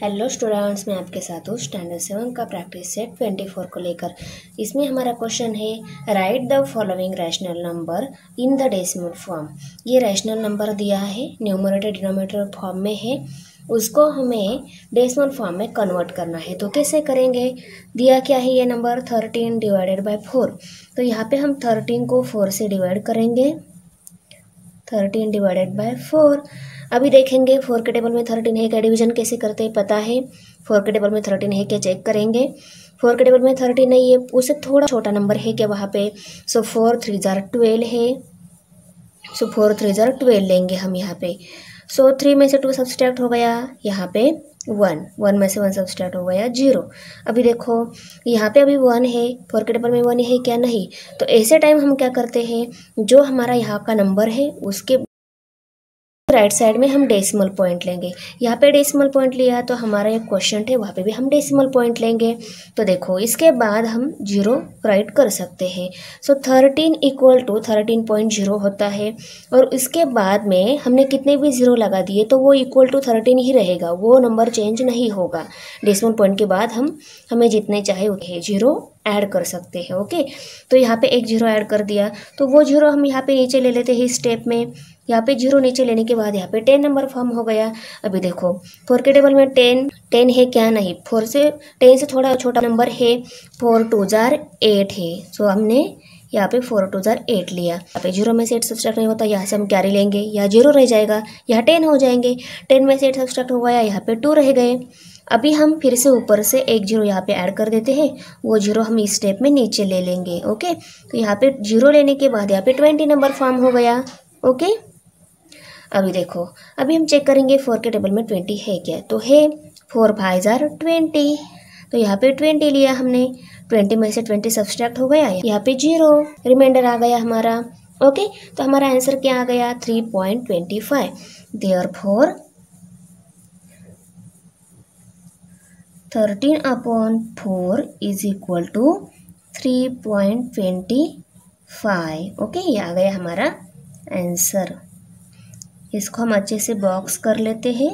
Hello students, मैं आपके साथ हूँ स्टैंडर्ड 7 का प्रैक्टिस सेट 24 को लेकर। इसमें हमारा क्वेश्चन है right the following rational number in the decimal form. ये रैशनल नंबर दिया है, न्यूमरेटर डिनोमिनेटर फॉर्म में है, उसको हमें डेसिमल फॉर्म में कन्वर्ट करना है। तो कैसे करेंगे? दिया क्या है ये नंबर 13 डिवाइडेड बाय 4। तो यहाँ पे हम 13 को 4 से डिवाइड करेंगे, 13 डिवाइडेड बाय 4। अभी देखेंगे 4 के टेबल में 13 है क्या, डिवीजन कैसे करते हैं पता है। 4 के टेबल में 13 है क्या चेक करेंगे। 4 के टेबल में 13 नहीं है, उससे थोड़ा छोटा नंबर है क्या वहाँ पे। सो 4 3 12 है, सो 4 3 12 लेंगे हम यहाँ पे। सो 3 में से 2 सब्सट्रैक्ट हो गया, यहाँ पे 1 में से 1 सब्सट्रैक्ट हो गया 0। अभी देखो यहाँ पे अभी 1 है, 4 के टेबल में 1 है क्या, नहीं। तो ऐसे टाइम हम क्या करते हैं, जो हमारा यहाँ का नंबर है उसके राइट साइड में हम डेसिमल पॉइंट लेंगे। यहाँ पे डेसिमल पॉइंट लिया तो हमारा एक क्वेश्चन है, वहाँ पे भी हम डेसिमल पॉइंट लेंगे। तो देखो इसके बाद हम 0 राइट कर सकते हैं। सो 13 इक्वल टू 13.0 होता है, और इसके बाद में हमने कितने भी 0 लगा दिए तो वो इक्वल टू 13 ही रहेगा, वो नंबर चेंज नहीं होगा। डेसिमल पॉइंट के बाद हमें जितने चाहे उतने 0 ऐड कर सकते हैं। ओके, तो यहाँ पे एक 0 ऐड कर दिया, तो वो 0 हम यहाँ पे नीचे ले लेते हैं स्टेप में। यहाँ पे 0 नीचे लेने के बाद यहाँ पे 10 नंबर फॉर्म हो गया। अभी देखो 4 के टेबल में 10 है क्या, नहीं। 10 से थोड़ा छोटा नंबर है, 4 2 8 है। सो हमने यहाँ पे 4 2 8 लिया। यहाँ पे 0 में से 8 सब्सट्रैक्ट नहीं होता, यहाँ से हम कैरी लेंगे, यहाँ 0 रह जाएगा, यहाँ 10 हो जाएंगे। 10 में से 8 सब्सट्रैक्ट हो गया, यहाँ पे 2 रह गए। अभी हम फिर से ऊपर से एक 0 यहाँ पे ऐड कर देते हैं, वो 0 हम इस स्टेप में नीचे ले लेंगे। ओके, तो यहाँ पे 0 लेने के बाद यहाँ पे 20 नंबर फॉर्म हो गया। ओके, अभी देखो अभी हम चेक करेंगे 4 के टेबल में 20 है क्या, तो है। 4 5 20, तो यहाँ पे 20 लिया हमने, 20 में से 20 सब्सट्रैक्ट हो गया, यहाँ पे 0 रिमाइंडर आ गया हमारा। ओके, तो हमारा आंसर क्या आ गया, 3.25। Therefore 13/4 is equal to 3.25। Okay, ये आ गया हमारा आंसर। इसको हम अच्छे से बॉक्स कर लेते हैं।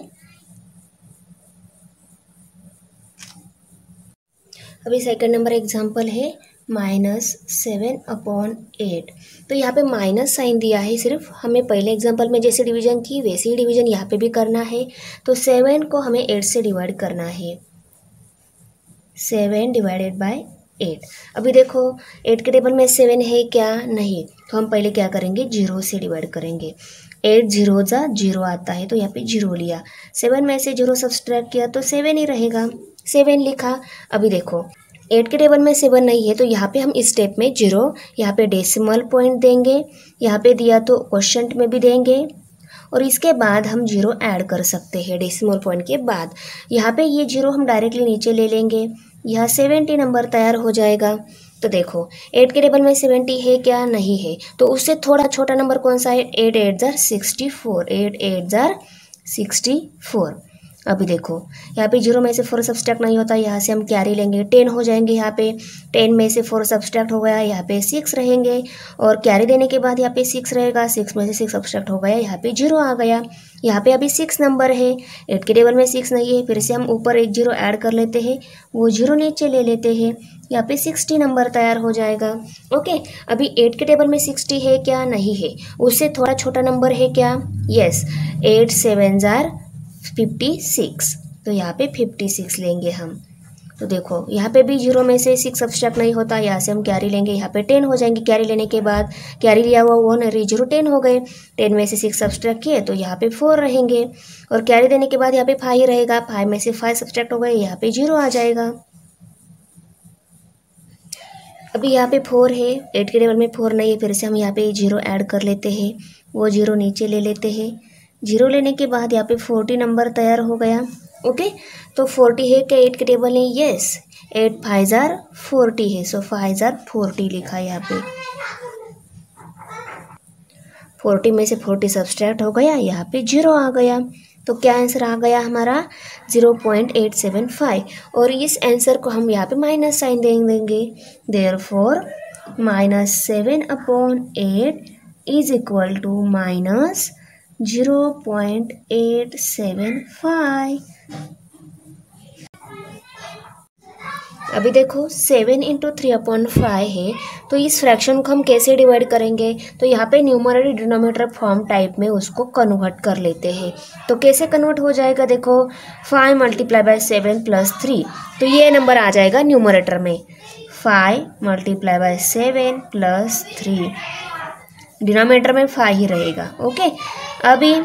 अभी सेकंड नंबर एग्जांपल है -7/8। तो यहाँ पे माइनस साइन दिया है, सिर्फ हमें पहले एग्जांपल में जैसे डिवीजन की वैसे ही डिवीजन यहाँ पे भी करना है। तो 7 को हमें 8 से डिवाइड करना है, 7 डिवाइडेड बाय 8। अभी देखो 8 के टेबल में 7 है क्या, नहीं। तो हम पहले क्या करेंगे, 0 से डिवाइड करेंगे। 8 0 जा 0 आता है, तो यहाँ पे 0 लिया। 7 में से 0 सब्सट्रैक्ट किया तो 7 ही रहेगा, 7 लिखा। अभी देखो 8 के टेबल में 7 नहीं है, तो यहाँ पे हम इस स्टेप में 0 यहाँ पे डेसिमल पॉइंट देंगे, यहाँ पे दिया तो क्वोशंट में भी देंगे, और इसके बाद हम 0 ऐड कर सकते हैं डेसिमल पॉइंट के बाद। यहाँ पे ये 0 हम डायरेक्टली नीचे ले लेंगे, यहाँ 70 नंबर तैयार हो जाएगा। तो देखो 8 के टेबल में 70 है क्या, नहीं है। तो उससे थोड़ा छोटा नंबर कौन सा है, 8 8 64, 8 8 64। अभी देखो यहाँ पे 0 में से 4 सब्सट्रैक्ट नहीं होता, यहाँ से हम कैरी लेंगे, 10 हो जाएंगे। यहाँ पे 10 में से 4 सब्सट्रैक्ट हो गया, यहाँ पे 6 रहेंगे, और कैरी देने के बाद यहाँ पे 6 रहेगा, 6 में से 6 सब्सट्रैक्ट हो गया, यहाँ पे 0 आ गया। यहाँ पे अभी 6 नंबर है, 8 के टेबल में 6 नहीं है, फिर से हम ऊपर एक 0 ऐड कर लेते हैं, वो 0 नीचे ले लेते हैं, यहाँ पे 60 नंबर तैयार हो जाएगा। ओके, अभी 8 के टेबल में 60 है क्या, नहीं है। उससे थोड़ा छोटा नंबर है क्या, यस। 8 7 56, तो यहाँ पे 56 लेंगे हम। तो देखो यहाँ पे भी 0 में से 6 सब्सट्रैक्ट नहीं होता, यहाँ से हम कैरी लेंगे, यहाँ पे 10 हो जाएंगे। कैरी लेने के बाद कैरी लिया हुआ 1 और 0 10 हो गए, 10 में से 6 सब्सट्रैक्ट किए तो यहाँ पे 4 रहेंगे, और कैरी देने के बाद यहाँ पे 5 रहेगा, 5 में से 5 सब्सट्रैक्ट हो गए, यहाँ पे 0 आ जाएगा। अभी यहाँ पे 4 है, 8 के टेबल में 4 नहीं है, फिर से हम यहाँ पे 0 ऐड कर लेते हैं, वो 0 नीचे ले लेते हैं। 0 लेने के बाद यहाँ पे 40 नंबर तैयार हो गया। ओके, तो 40 है क्या 8 के टेबल है, यस। 8 5 40 है, सो 5 40 लिखा है यहाँ पे। 40 में से 40 सब्सट्रैक्ट हो गया, यहाँ पे 0 आ गया। तो क्या आंसर आ गया हमारा, 0.875। और इस आंसर को हम यहाँ पे माइनस साइन दे देंगे। Therefore -7/8 is equal to -0.875। अभी देखो 7 × 3/5 है, तो इस फ्रैक्शन को हम कैसे डिवाइड करेंगे, तो यहाँ पे न्यूमरेटर डिनोमिनेटर फॉर्म टाइप में उसको कन्वर्ट कर लेते हैं। तो कैसे कन्वर्ट हो जाएगा, देखो 5 × 7 + 3, तो ये नंबर आ जाएगा न्यूमरेटर में 5 × 7 + 3, डिनोमिनेटर में 5 ही रहेगा। ओके, अभी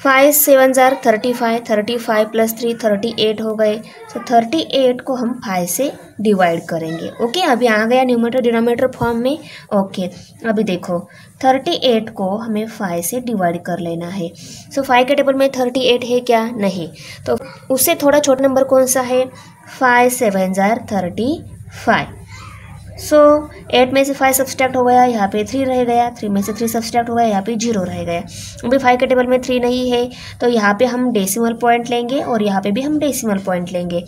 5 7 35, 35 + 3 38 हो गए। तो 38 को हम 5 से डिवाइड करेंगे। ओके, अभी आ गया न्यूमरेटर डिनोमिनेटर फॉर्म में। ओके, अभी देखो 38 को हमें 5 से डिवाइड कर लेना है। सो 5 के टेबल में 38 है क्या, नहीं, तो उससे थोड़ा छोटा नंबर कौन सा है, 5 7 35। सो 8 में से 5 सब्सट्रैक्ट हो गया, यहाँ पे 3 रह गया, 3 में से 3 सब्सट्रैक्ट हो गया, यहाँ पे 0 रह गया। अभी 5 के टेबल में 3 नहीं है, तो यहाँ पे हम डेसिमल पॉइंट लेंगे और यहाँ पे भी हम डेसिमल पॉइंट लेंगे।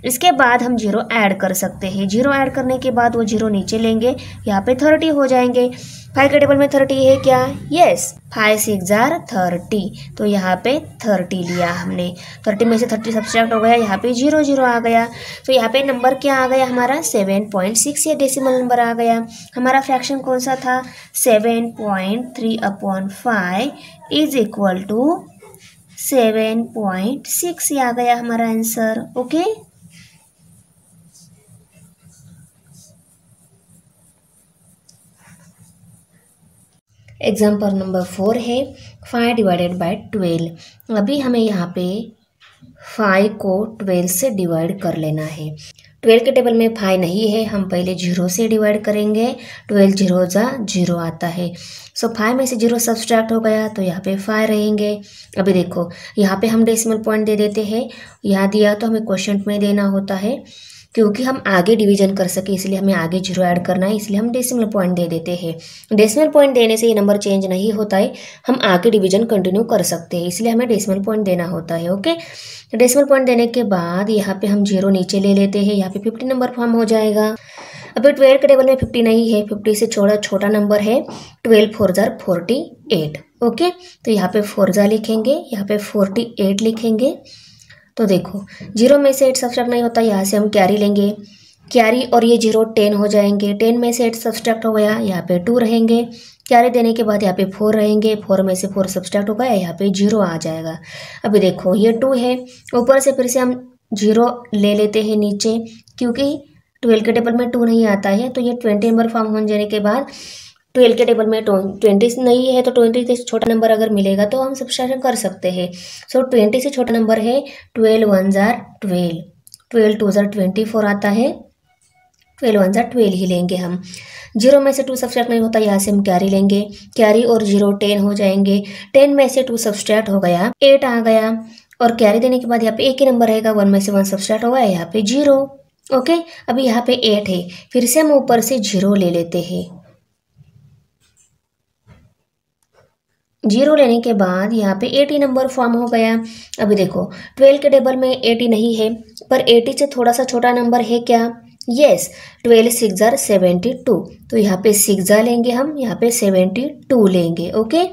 इसके बाद हम 0 ऐड कर सकते हैं। 0 ऐड करने के बाद वो 0 नीचे लेंगे, यहाँ पे 30 हो जाएंगे। 5 के टेबल में 30 है क्या, यस, 5 6 30, तो यहाँ पे 30 लिया हमने। 30 में से 30 सब्सट्रैक्ट हो गया, यहाँ पे 0 0 आ गया। तो यहाँ पे नंबर क्या आ गया हमारा, 7.6, ये डेसिमल नंबर आ गया। हमारा फ्रैक्शन कौन सा था, 7.3/5 = 7.6, ये आ गया हमारा आंसर। ओके, एग्जाम्पल नंबर 4 है 5 / 12। अभी हमें यहाँ पे 5 को 12 से डिवाइड कर लेना है। 12 के टेबल में 5 नहीं है, हम पहले 0 से डिवाइड करेंगे। 12 0 × 0 आता है। सो 5 में से 0 सब्सट्रैक्ट हो गया, तो यहाँ पे 5 रहेंगे। अभी देखो यहाँ पे हम डेसिमल पॉइंट दे देते हैं, यहाँ दिया तो हमें क्वोशंट में देना होता है, क्योंकि हम आगे डिवीजन कर सके इसलिए हमें आगे 0 ऐड करना है, इसलिए हम डेसिमल पॉइंट दे देते हैं। डेसिमल पॉइंट देने से ये नंबर चेंज नहीं होता है, हम आगे डिवीजन कंटिन्यू कर सकते हैं, इसलिए हमें डेसिमल पॉइंट देना होता है। ओके, तो डेसिमल पॉइंट देने के बाद यहाँ पे हम 0 नीचे ले लेते हैं, यहाँ पे 50 नंबर फॉर्म हो जाएगा। अभी 12 के टेबल में 50 नहीं है, 50 से छोटा नंबर है 12 4 48। ओके, तो यहाँ पे 4 लिखेंगे, यहाँ पे 48 लिखेंगे। तो देखो 0 में से 8 सब्सट्रैक्ट नहीं होता, यहाँ से हम कैरी लेंगे, कैरी और ये 0 10 हो जाएंगे। 10 में से 8 सब्सट्रैक्ट हो गया, यहाँ पे 2 रहेंगे। कैरी देने के बाद यहाँ पे 4 रहेंगे, 4 में से 4 सब्सट्रैक्ट हो गया, यहाँ पे 0 आ जाएगा। अभी देखो ये 2 है, ऊपर से फिर से हम 0 ले लेते हैं नीचे, क्योंकि 12 के टेबल में 2 नहीं आता है, तो ये 20 नंबर फॉर्म हो जाने के बाद 12 के टेबल में 20 नहीं है, तो 20 से छोटा नंबर अगर मिलेगा तो हम सब्सट्रैक्शन कर सकते हैं। सो 20 से छोटा नंबर है 12 1 12, 12 2 24 आता है, 12 1 12 ही लेंगे हम। 0 में से 2 सब्सट्रैक्ट नहीं होता, यहाँ से हम कैरी लेंगे, कैरी और 0 10 हो जाएंगे। 10 में से 2 सब्सट्रैक्ट हो गया, 8 आ गया, और कैरी देने के बाद यहाँ पे एक ही नंबर रहेगा, 1 में से 1 सब्सट्रैक्ट हो गया, यहाँ पे 0। ओके, अभी यहाँ पे 8 है, फिर से हम ऊपर से 0 ले लेते हैं। 0 लेने के बाद यहाँ पे 80 नंबर फॉर्म हो गया। अभी देखो 12 के टेबल में 80 नहीं है, पर 80 से थोड़ा सा छोटा नंबर है क्या, यस, 12 6 72, तो यहाँ पे 6 लेंगे हम, यहाँ पे 72 लेंगे। ओके,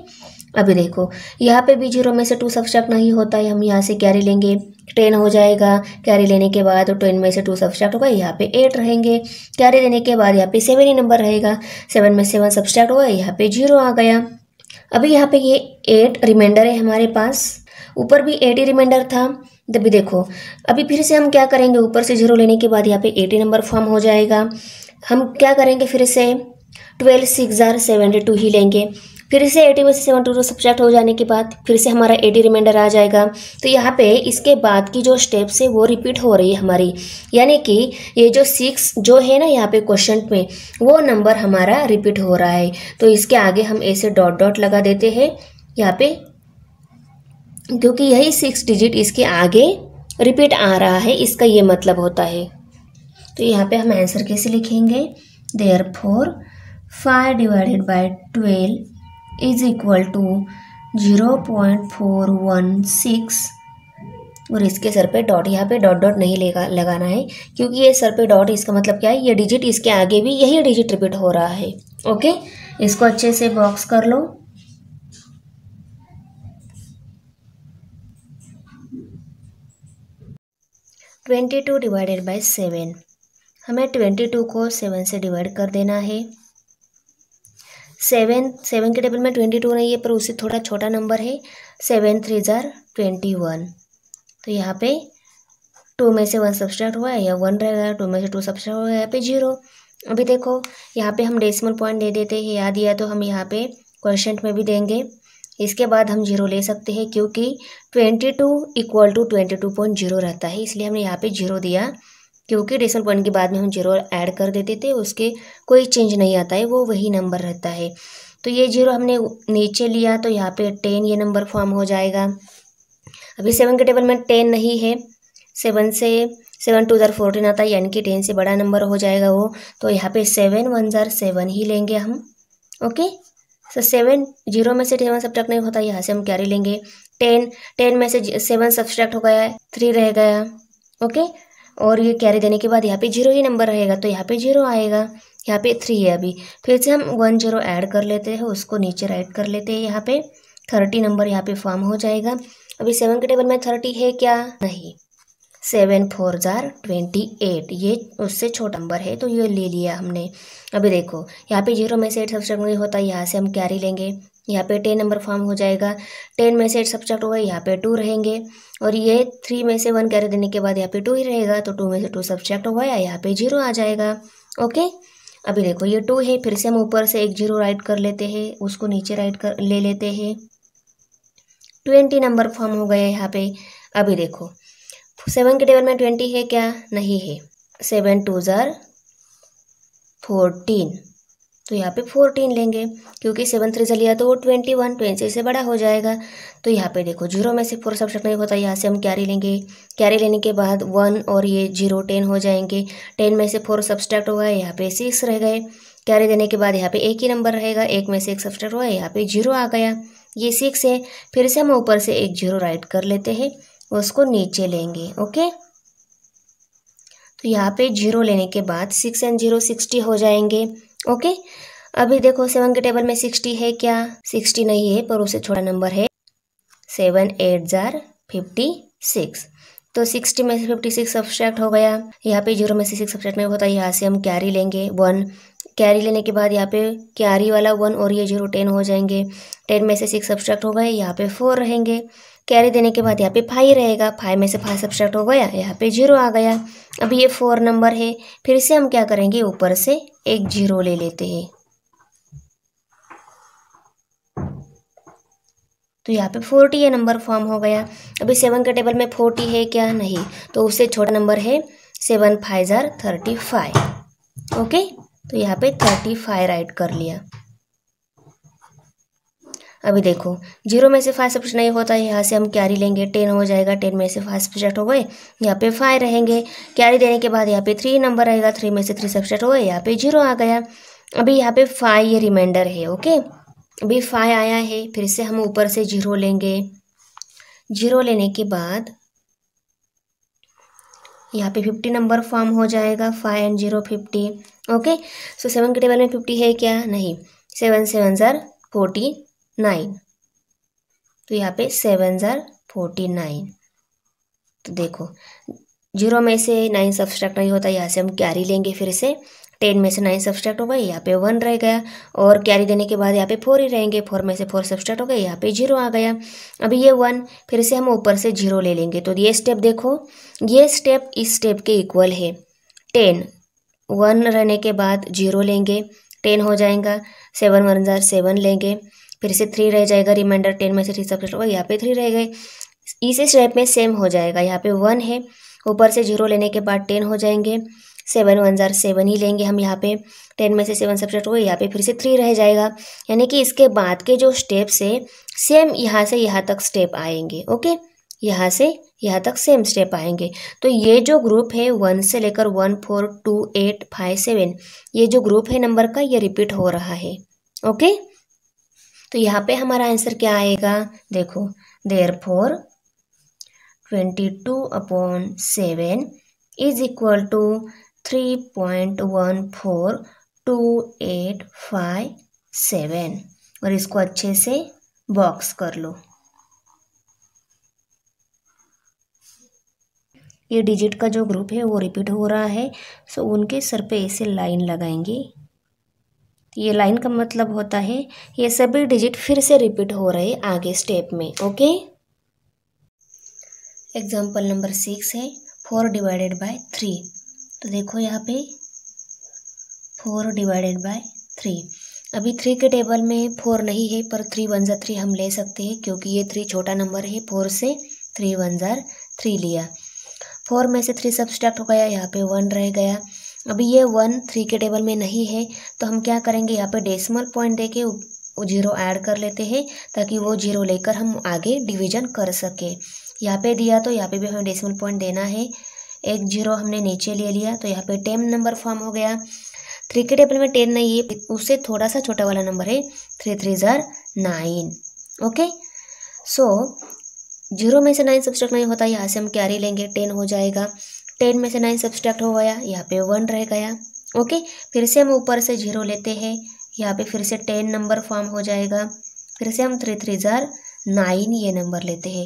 अभी देखो यहाँ पे भी 0 में से 2 सब्सट्रैक्ट नहीं होता है, हम यहाँ से कैरी लेंगे, 10 हो जाएगा। कैरी लेने के बाद 10 में से 2 सब्सट्रैक्ट होगा, यहाँ पे 8 रहेंगे। कैरी देने के बाद यहाँ पे 7 ही नंबर रहेगा, 7 में से 1 सब्सट्रैक्ट होगा, यहाँ पे 0 आ गया। अभी यहाँ पे ये 8 रिमाइंडर है हमारे पास, ऊपर भी 8 ही रिमाइंडर था। तभी देखो अभी फिर से हम क्या करेंगे, ऊपर से 0 लेने के बाद यहाँ पे 80 नंबर फॉर्म हो जाएगा। हम क्या करेंगे, फिर से 12 6 72 ही लेंगे, फिर से 80 में से 72 सब्ट्रैक्ट हो जाने के बाद फिर से हमारा 80 रिमाइंडर आ जाएगा। तो यहाँ पे इसके बाद की जो स्टेप्स है वो रिपीट हो रही है हमारी, यानी कि ये जो 6 जो है ना यहाँ पे क्वेश्चन में, वो नंबर हमारा रिपीट हो रहा है। तो इसके आगे हम ऐसे डॉट डॉट लगा देते हैं यहाँ पे, क्योंकि यही 6 डिजिट इसके आगे रिपीट आ रहा है, इसका ये मतलब होता है। तो यहाँ पे हम आंसर कैसे लिखेंगे, देयरफॉर 5 / 12 = 0.416, और इसके सर पे डॉट, यहाँ पे डॉट डॉट नहीं लगाना है, क्योंकि ये सर पे डॉट, इसका मतलब क्या है, ये डिजिट इसके आगे भी यही डिजिट रिपीट हो रहा है। ओके, इसको अच्छे से बॉक्स कर लो। (22 / 7) हमें 22 को 7 से डिवाइड कर देना है। 7 के टेबल में 22 नहीं है, पर उससे थोड़ा छोटा नंबर है। 7 3 जार 21। तो यहाँ पे 2 में से 1 सब्सट्रैक्ट हुआ है, या 1 रहेगा। 2 में से 2 सब्सट्रैक्ट हुआ है, यहाँ पे 0। अभी देखो यहाँ पे हम डेसिमल पॉइंट दे देते हैं, याद दिया तो हम यहाँ पे क्वोशिएंट में भी देंगे। इसके बाद हम 0 ले सकते हैं, क्योंकि 22 इक्वल टू 22.0 रहता है, इसलिए हमने यहाँ पे 0 दिया। क्योंकि डेसिमल पॉइंट के बाद में हम 0 ऐड कर देते थे, उसके कोई चेंज नहीं आता है, वो वही नंबर रहता है। तो ये 0 हमने नीचे लिया, तो यहाँ पे 10 ये नंबर फॉर्म हो जाएगा। अभी 7 के टेबल में 10 नहीं है। 7 से 7 2 जार 14 आता है, यानी कि 10 से बड़ा नंबर हो जाएगा वो। तो यहाँ पे 7 1 जार 7 ही लेंगे हम। ओके, तो 7 0 में से 7 सब्ट्रैक्ट नहीं होता, यहाँ से हम कैरी लेंगे। 10 में से 7 सब्ट्रैक्ट हो गया, 3 रह गया। ओके, और ये कैरी देने के बाद यहाँ पे 0 ही नंबर रहेगा, तो यहाँ पे 0 आएगा। यहाँ पे 3 है। अभी फिर से हम 1 0 ऐड कर लेते हैं, उसको नीचे राइट कर लेते हैं। यहाँ पे 30 नंबर यहाँ पे फॉर्म हो जाएगा। अभी 7 के टेबल में 30 है क्या? नहीं। 7 4 जार 28, ये उससे छोटा नंबर है, तो ये ले लिया हमने। अभी देखो यहाँ पे 0 में से 8 सब्ट्रैक्ट नहीं होता, यहाँ से हम कैरी लेंगे। यहाँ पे 10 नंबर फॉर्म हो जाएगा। 10 में से 8 सब्ट्रैक्ट होगा, यहाँ पे 2 रहेंगे। और ये 3 में से 1 कैरी देने के बाद यहाँ पे 2 ही रहेगा, तो 2 में से 2 सब्ट्रैक्ट होगा, यहाँ पे 0 आ जाएगा। ओके, अभी देखो ये 2 है, फिर से हम ऊपर से एक 0 राइट कर लेते हैं, उसको नीचे राइट कर ले लेते हैं। 20 नंबर फॉर्म हो गया यहाँ पे। अभी देखो 7 के टेबल में 20 है क्या? नहीं है। 7 2 जार 14, तो यहाँ पे 14 लेंगे, क्योंकि 7 3 से लिया तो वो 21 से बड़ा हो जाएगा। तो यहाँ पे देखो 0 में से 4 सब्ट्रैक्ट नहीं होता, यहाँ से हम कैरी लेंगे। कैरी लेने के बाद 1 और ये 0 10 हो जाएंगे। 10 में से 4 सब्ट्रैक्ट हो गए, यहाँ पे 6 रह गए। कैरी देने के बाद यहाँ पे एक ही नंबर रहेगा, 1 में से 1 सब्ट्रैक्ट हुआ, यहाँ पे 0 आ गया। ये 6 है, फिर से हम ऊपर से एक 0 राइट कर लेते हैं, उसको नीचे लेंगे। ओके, तो यहाँ पे 0 लेने के बाद 6 एंड 0 60 हो जाएंगे। ओके, अभी देखो 7 के टेबल में 60 है क्या? 60 नहीं है, पर उससे छोटा नंबर है। 7 8 जार 56, तो 60 में से 56 सब्ट्रैक्ट हो गया। यहाँ पे 0 में से 6 सब्ट्रैक्ट नहीं होता, यहाँ से हम कैरी लेंगे 1। कैरी लेने के बाद यहाँ पे कैरी वाला 1 और ये 0 10 हो जाएंगे। 10 में से 6 सब्ट्रैक्ट हो गए, यहाँ पे 4 रहेंगे। कैरी देने के बाद यहाँ पे 5 रहेगा, 5 में से 5 सब्ट्रैक्ट हो गया, यहाँ पे 0 आ गया। अभी ये 4 नंबर है, फिर से हम क्या करेंगे, ऊपर से एक 0 ले लेते हैं। तो यहाँ पे 40 ये नंबर फॉर्म हो गया। अभी 7 के टेबल में 40 है क्या? नहीं, तो उससे छोटा नंबर है। 7 5 जार 35। ओके, तो यहाँ पे 35 राइट कर लिया। अभी देखो 0 में से 5 सब्ट्रैक्ट नहीं होता है, यहाँ से हम कैरी लेंगे, 10 हो जाएगा। 10 में से 5 सब्ट्रैक्ट हो गए, यहाँ पे 5 रहेंगे। कैरी देने के बाद यहाँ पे 3 नंबर रहेगा, 3 में से 3 सब्ट्रैक्ट हो गए, यहाँ पे 0 आ गया। अभी यहाँ पे 5 ये रिमाइंडर है। ओके, अभी 5 आया है, फिर से हम ऊपर से 0 लेंगे। 0 लेने के बाद यहाँ पे 50 नंबर फॉर्म हो जाएगा। 5 एंड 0 50। ओके, सो 7 के टेबल में 50 है क्या? नहीं। 7 7 जार 49, तो यहाँ पे 7 जार 49। तो देखो 0 में से 9 सब्ट्रैक्ट नहीं होता, यहाँ से हम कैरी लेंगे। फिर से 10 में से 9 सब्ट्रैक्ट हो गए, यहाँ पे 1 रह गया। और कैरी देने के बाद यहाँ पे 4 ही रहेंगे, 4 में से 4 सब्ट्रैक्ट हो गए, यहाँ पे 0 आ गया। अभी ये 1, फिर से हम ऊपर से 0 ले लेंगे। तो ये स्टेप देखो, ये स्टेप इस स्टेप के इक्वल है। 10 1 रहने के बाद 0 लेंगे, 10 हो जाएगा। 7 1 जार 7 लेंगे, फिर से 3 रह जाएगा रिमाइंडर। 10 में से 3 सब्ट्रैक्ट होगा, यहाँ पे 3 रह गए। इसी स्टेप में सेम हो जाएगा। यहाँ पे 1 है, ऊपर से 0 लेने के बाद 10 हो जाएंगे। 7 1 जार 7 ही लेंगे हम यहाँ पे। 10 में से 7 सब्ट्रैक्ट हुए, यहाँ पे फिर से 3 रह जाएगा। यानी कि इसके बाद के जो स्टेप्स है सेम यहाँ से यहाँ तक स्टेप आएंगे। ओके, यहाँ से यहाँ तक सेम स्टेप आएंगे। तो ये जो ग्रुप है 1 से लेकर 1 4 2 8 5 7, ये जो ग्रुप है नंबर का, ये रिपीट हो रहा है। ओके, तो यहाँ पे हमारा आंसर क्या आएगा? देखो, देयरफॉर 22/7 इज इक्वल टू 3.142857। और इसको अच्छे से बॉक्स कर लो। ये डिजिट का जो ग्रुप है वो रिपीट हो रहा है, सो उनके सर पे ऐसे लाइन लगाएंगे। ये लाइन का मतलब होता है ये सभी डिजिट फिर से रिपीट हो रहे आगे स्टेप में। ओके, एग्जाम्पल नंबर 6 है 4 डिवाइडेड बाय 3। तो देखो यहाँ पे 4 डिवाइडेड बाय 3। अभी 3 के टेबल में 4 नहीं है, पर 3 1 ज़ा 3 हम ले सकते हैं क्योंकि ये 3 छोटा नंबर है। 4 से 3 1 ज़ा 3 लिया, 4 में से 3 सब्सट्रैक्ट हो गया, यहाँ पे 1 रह गया। अभी ये 1 3 के टेबल में नहीं है, तो हम क्या करेंगे, यहाँ पे डेसिमल पॉइंट देके वो 0 ऐड कर लेते हैं ताकि वो 0 लेकर हम आगे डिवीजन कर सके। यहाँ पे दिया तो यहाँ पे भी हमें डेसिमल पॉइंट देना है। एक 0 हमने नीचे ले लिया तो यहाँ पे 10 नंबर फॉर्म हो गया। 3 के टेबल में 10 नहीं है, उससे थोड़ा सा छोटा वाला नंबर है 3 3 ज़ा 9। ओके, सो 0 में से 9 सब्सट्रैक्ट नहीं होता, यहाँ से हम कैरी लेंगे, 10 हो जाएगा। 10 में से 9 सब्सट्रैक्ट हो गया, यहाँ पे 1 रह गया। ओके, फिर से हम ऊपर से 0 लेते हैं, यहाँ पे फिर से 10 नंबर फॉर्म हो जाएगा। फिर से हम 3 3 ज़ा 9 ये नंबर लेते हैं।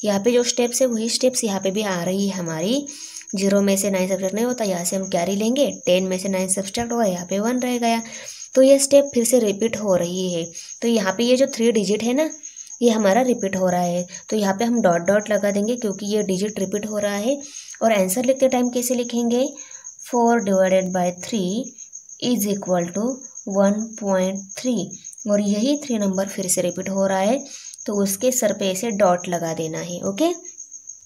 यहाँ पे जो स्टेप्स है वही स्टेप्स यहाँ पे भी आ रही है हमारी। 0 में से 9 सब्सट्रैक्ट नहीं होता, यहाँ से हम कैरी लेंगे, 10 में से 9 सब्सट्रैक्ट होगा, यहाँ पे 1 रह गया। तो ये स्टेप फिर से रिपीट हो रही है। तो यहाँ पे ये जो 3 डिजिट है ना, ये हमारा रिपीट हो रहा है, तो यहाँ पे हम डॉट डॉट लगा देंगे क्योंकि ये डिजिट रिपीट हो रहा है। और आंसर लिखते टाइम कैसे लिखेंगे, 4 divided by 3 is equal to 1.3। और यही 3 नंबर फिर से रिपीट हो रहा है, तो उसके सर पे ऐसे डॉट लगा देना है। Okay,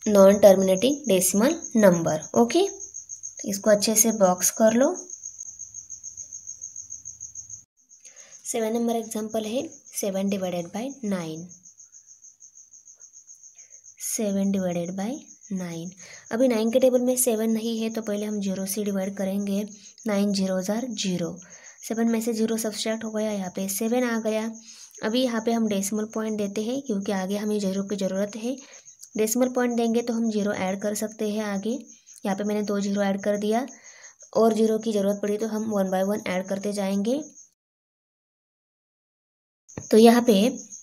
non terminating decimal number. Okay, इसको अच्छे से बॉक्स कर लो। 7 नंबर एग्जाम्पल है 7 डिवाइडेड बाय 9। 7 divided by 9। अभी 9 के टेबल में 7 नहीं है, तो पहले हम 0 से डिवाइड करेंगे। 9 0 ज़ा 0, 7 में से 0 सब्सट्रैक्ट हो गया, यहाँ पे 7 आ गया। अभी यहाँ पे हम डेसिमल पॉइंट देते हैं क्योंकि आगे हमें 0 की ज़रूरत है। डेसिमल पॉइंट देंगे तो हम 0 ऐड कर सकते हैं आगे। यहाँ पे मैंने 2 0 ऐड कर दिया, और 0 की ज़रूरत पड़ी तो हम 1 बाय 1 ऐड करते जाएंगे। तो यहाँ पे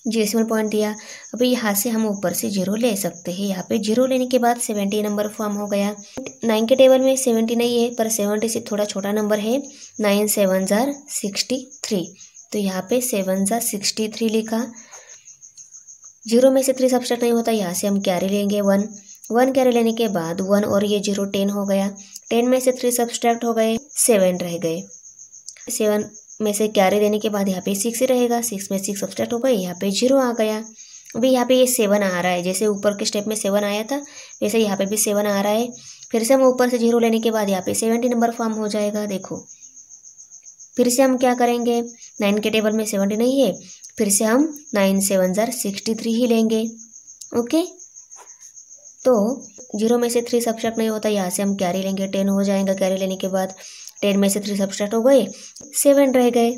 डेसिमल पॉइंट दिया, अभी यहाँ से हम ऊपर से 0 ले सकते हैं। यहाँ पे 0 लेने के बाद 70 नंबर फॉर्म हो गया। 9 के टेबल में 70 नहीं है, पर 70 से थोड़ा छोटा नंबर है। 9 7 ज़ा 63, तो यहाँ पे 7 ज़ा 63 लिखा। 0 में से 3 सब्सट्रैक्ट नहीं होता, यहाँ से हम कैरी लेंगे 1 कैरी लेने के बाद 1 और ये 0 10 हो गया। 10 में से 3 सब्सट्रैक्ट हो गए, 7 रह गए। 7 में से कैरी देने के बाद यहाँ पे 6 ही रहेगा, 6 में 6 सब्सट्रैक्ट हो गए, यहाँ पे 0 आ गया। अभी यहाँ पे ये 7 आ रहा है, जैसे ऊपर के स्टेप में 7 आया था वैसे यहाँ पे भी 7 आ रहा है। फिर से हम ऊपर से 0 लेने के बाद यहाँ पे 70 नंबर फॉर्म हो जाएगा। देखो, फिर से हम क्या करेंगे, 9 के टेबल में 70 नहीं है, फिर से हम 9 7 ज़ा 63 ही लेंगे। ओके, तो 0 में से 3 सब्सट्रैक्ट नहीं होता, यहाँ से हम कैरी लेंगे, 10 हो जाएगा। कैरी लेने के बाद 10 में से 3 सब्सट्रैक्ट हो गए, 7 रह गए।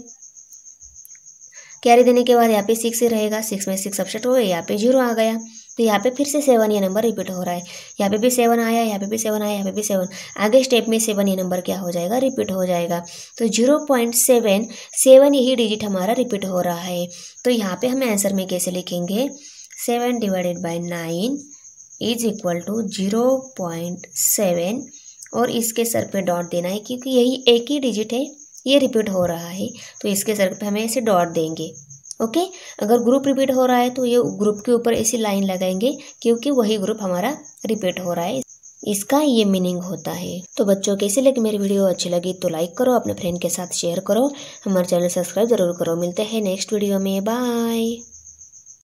कैरी देने के बाद यहाँ पे 6 ही रहेगा, 6 में 6 सब्सट्रैक्ट हो गए, यहाँ पे 0 आ गया। तो यहाँ पे फिर से 7 ये नंबर रिपीट हो रहा है। यहाँ पे भी 7 आया, यहाँ पे भी 7 आया, यहाँ पे भी 7, आगे स्टेप में 7 ये नंबर क्या हो जाएगा, रिपीट हो जाएगा। तो 0.7 यही डिजिट हमारा रिपीट हो रहा है। तो यहाँ पे हम आंसर में कैसे लिखेंगे, 7 divided by 9 is equal to 0.7, और इसके सर पे डॉट देना है क्योंकि यही एक ही डिजिट है, ये रिपीट हो रहा है, तो इसके सर पे हमें ऐसे डॉट देंगे। ओके, अगर ग्रुप रिपीट हो रहा है तो ये ग्रुप के ऊपर ऐसी लाइन लगाएंगे क्योंकि वही ग्रुप हमारा रिपीट हो रहा है, इसका ये मीनिंग होता है। तो बच्चों, कैसे लगी मेरी वीडियो, अच्छी लगी तो लाइक करो, अपने फ्रेंड के साथ शेयर करो, हमारे चैनल सब्सक्राइब जरूर करो। मिलते हैं नेक्स्ट वीडियो में, बाय।